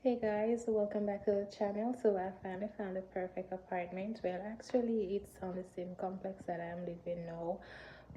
Hey guys, welcome back to the channel. So I finally found a perfect apartment. Well, actually it's on the same complex that I'm living now.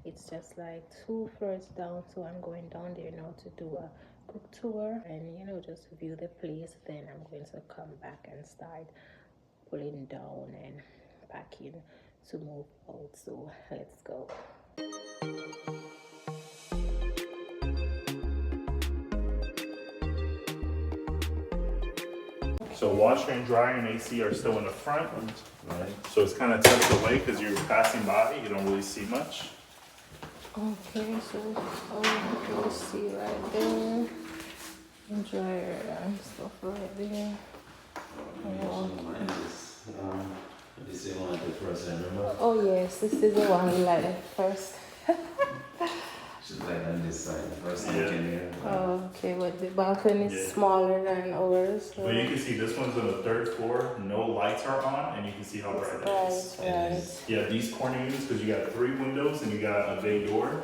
It's just like 2 floors down, so I'm going down there now to do a quick tour and just view the place. Then I'm going to come back and start pulling down and packing to move out. So let's go. So washer and dryer and AC are still in the front. Right. So it's kind of tucked away because you're passing by. You don't really see much. Okay, so you see right there, and dryer and stuff right there. Oh yes, this is the one we like at first. She's like on this side, the first time came here. Oh, okay, but the balcony is smaller than ours. So. But you can see this one's on the 3rd floor. No lights are on, and you can see how bright it is. Right. Yeah, these corner units, because you got 3 windows and you got a big door.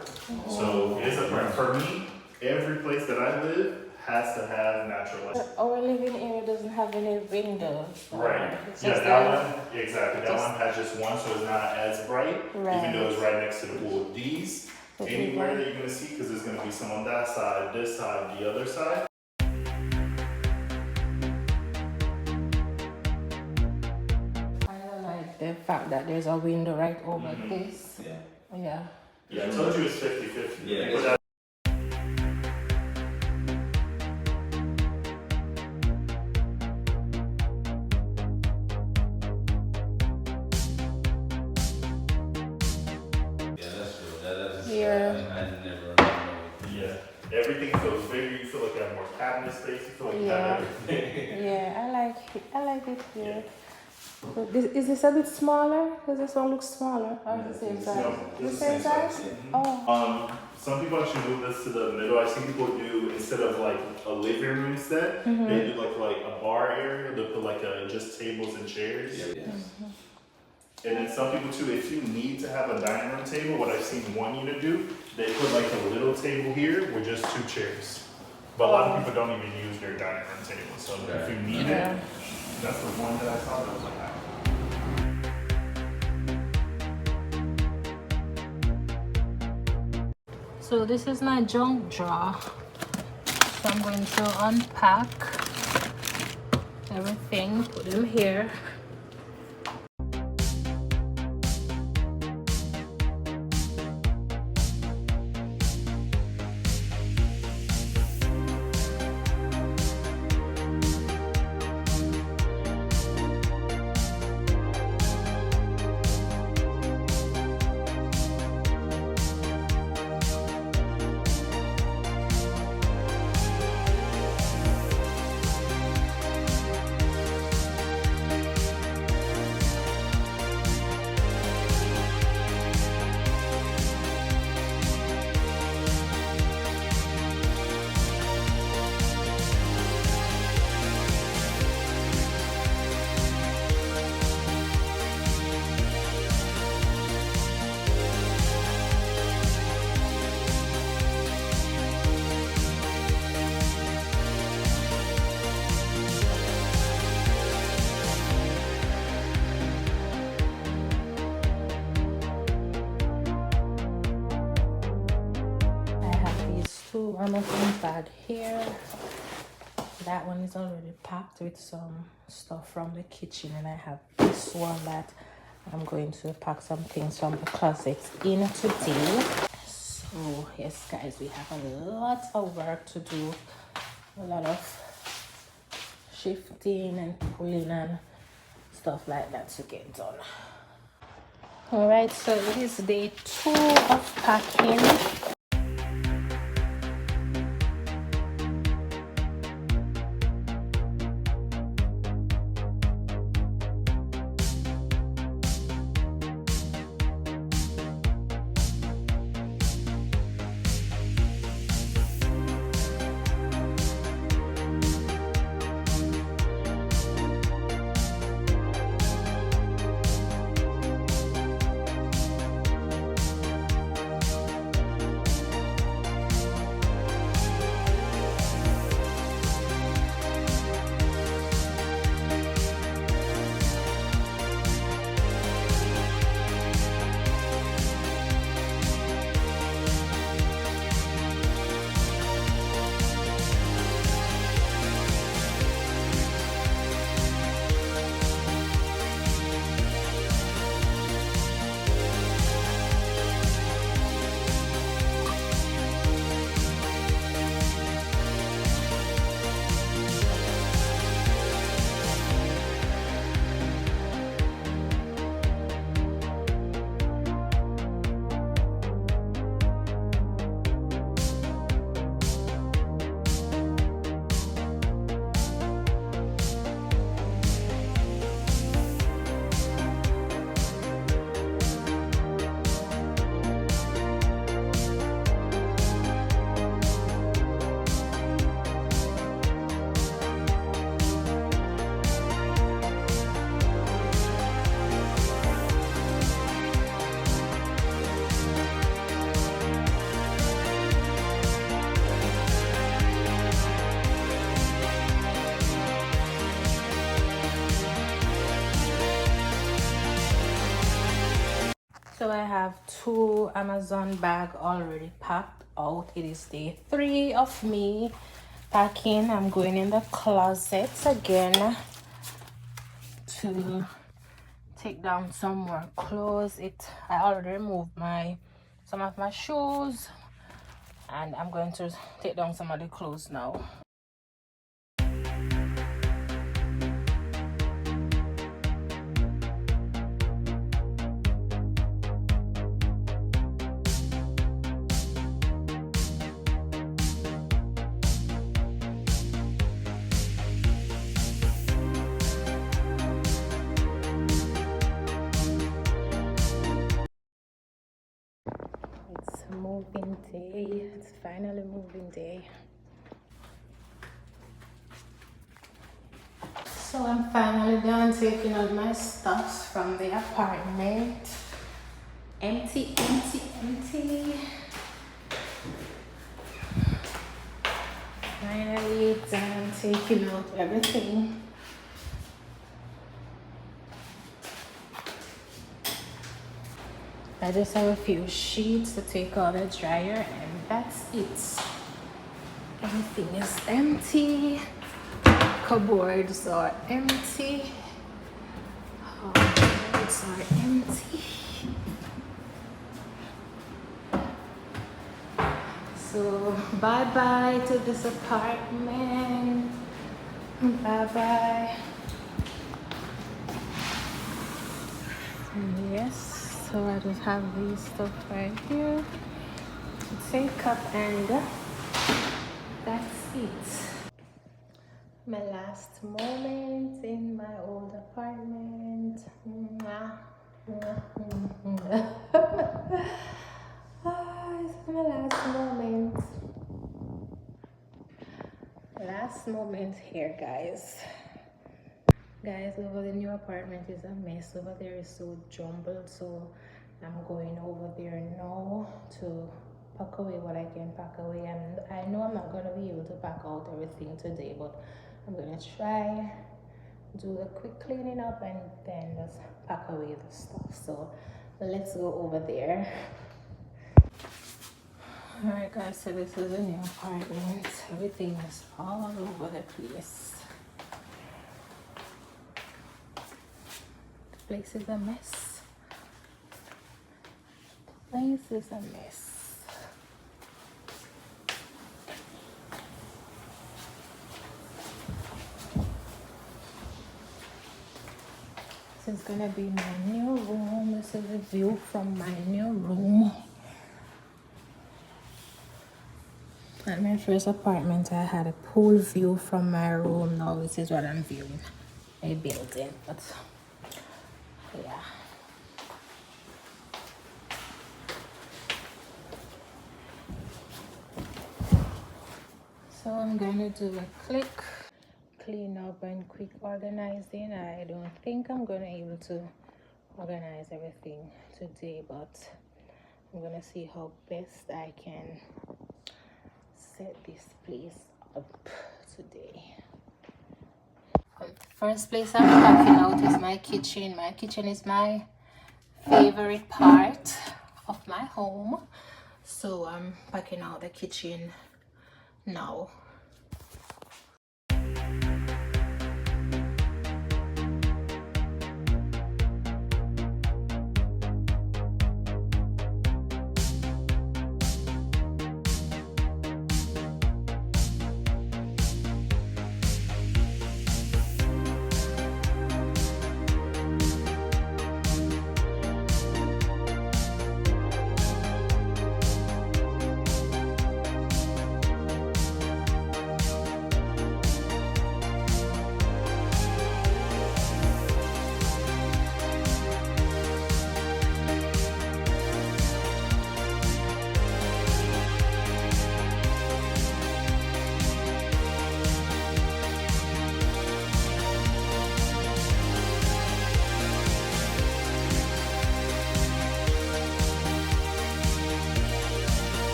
So it's a for me. Every place that I live has to have natural light. Our living area doesn't have any windows. Right. Yeah, that one, exactly. That one has just one, so it's not as bright, even though it's right next to the pool. These, anywhere that you're going to see, because there's going to be some on that side, this side, the other side. I don't like the fact that there's a window right over this. Yeah. Yeah, I told you it's 50-50. Yeah. Yeah. Everything feels bigger. You feel like you have more cabinet space. You feel like you have everything. Yeah, I like it here. But is this a bit smaller? Because this one looks smaller. Or the same size? No, The same size? Oh. Some people actually move this to the middle. I've seen people do, instead of like a living room instead, they do like a bar area. They put like just tables and chairs. And then some people too, if you need to have a dining room table, what I've seen one unit do, they put like a little table here with just 2 chairs. But a lot of people don't even use their dining room table. So if you need it, that's the one that I saw that was like that. So this is my junk drawer. So I'm going to unpack everything, put them here. Amazon bag here. That one is already packed with some stuff from the kitchen, and I have this one that I'm going to pack some things from the closet in today. So yes guys, we have a lot of work to do, a lot of shifting and pulling and stuff like that to get done. All right, so it is day 2 of packing. So I have 2 Amazon bag already packed out. It is day 3 of me packing. I'm going in the closets again to take down some more clothes. I already removed some of my shoes, and I'm going to take down some of the clothes now. It's moving day. It's finally moving day. So I'm finally done taking out my stuff from the apartment. Empty, empty, empty. Finally done taking out everything. I just have a few sheets to take out the dryer, and that's it. Everything is empty. Cupboards are empty. Cupboards are empty. So bye bye to this apartment. Bye bye. Yes. So I just have these stuff right here to take up, and that's it. My last moment in my old apartment. It's my last moment. Last moment here, guys. Guys, over the new apartment is a mess. Over there is so jumbled, so I'm going over there now to pack away what I can pack away. And I know I'm not going to be able to pack out everything today, but I'm going to try do a quick cleaning up and then just pack away the stuff. So let's go over there. Alright guys, so this is a new apartment. Everything is all over the place. The place is a mess. The place is a mess. This is gonna be my new room. This is a view from my new room. At my first apartment, I had a pool view from my room. Now this is what I'm viewing. A building, but yeah. So I'm gonna do a quick clean up and quick organizing. I don't think I'm gonna be able to organize everything today, but I'm gonna see how best I can set this place up today. First place I'm packing out is my kitchen. My kitchen is my favorite part of my home, so I'm packing out the kitchen now.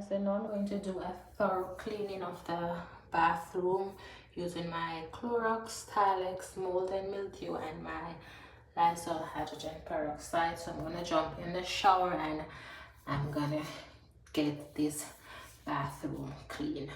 So now I'm going to do a thorough cleaning of the bathroom using my Clorox, Tilex, mold and mildew, and my Lysol hydrogen peroxide. So I'm gonna jump in the shower and I'm gonna get this bathroom clean.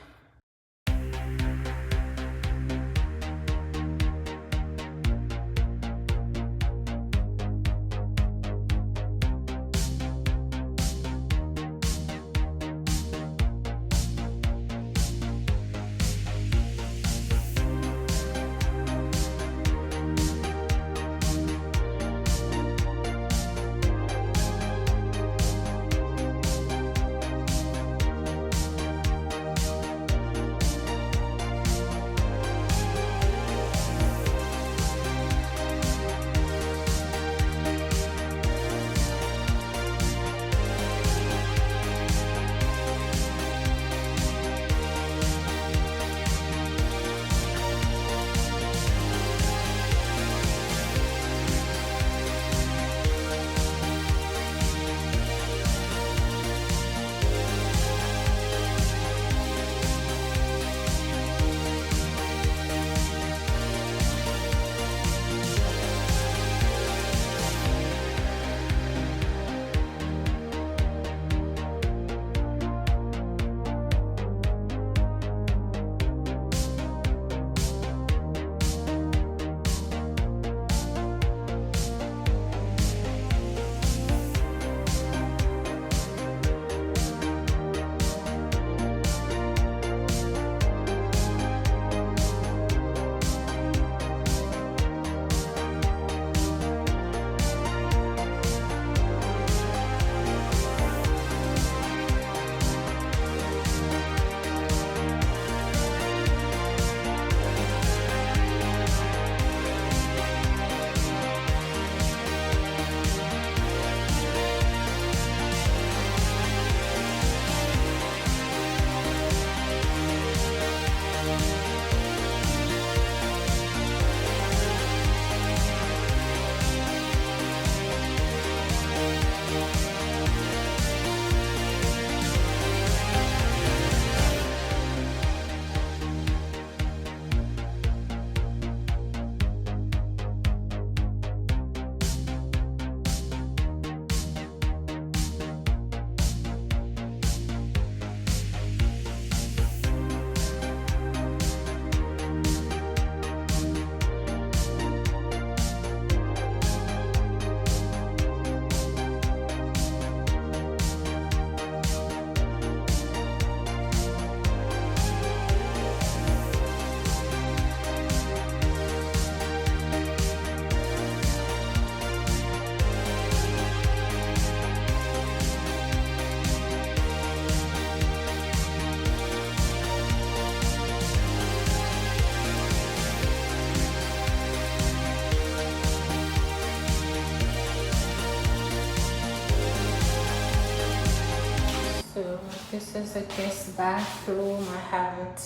So this is the guest bathroom. I haven't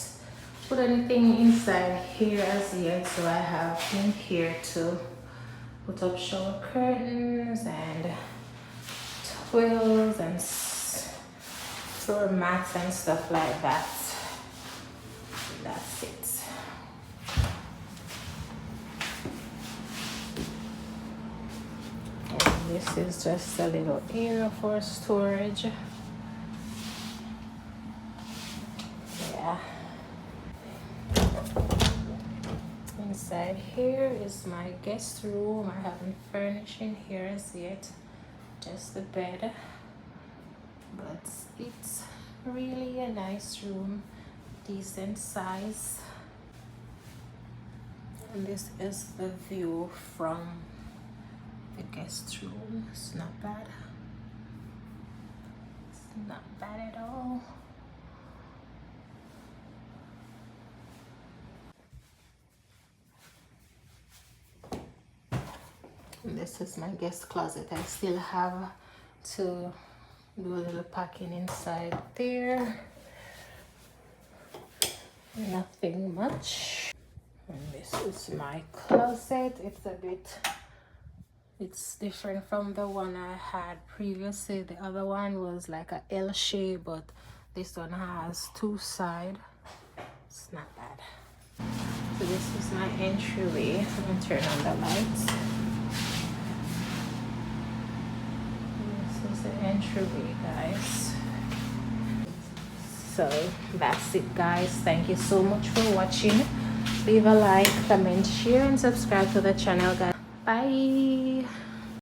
put anything inside here as yet, so I have in here to put up shower curtains and twills and floor mats and stuff like that. That's it. And this is just a little area for storage. Yeah. Inside here is my guest room. I haven't furnished in here as yet, just the bed, but it's really a nice room, decent size. And this is the view from the guest room. It's not bad. It's not bad at all. And this is my guest closet. I still have to do a little packing inside there. Nothing much. And this is my closet. It's different from the one I had previously. The other one was like a L shape, but This one has 2 sides. It's not bad. So this is my entryway. I'm gonna turn on the lights. This is the entryway, guys. So that's it, guys. Thank you so much for watching. Leave a like, comment, share, and subscribe to the channel, guys. Bye.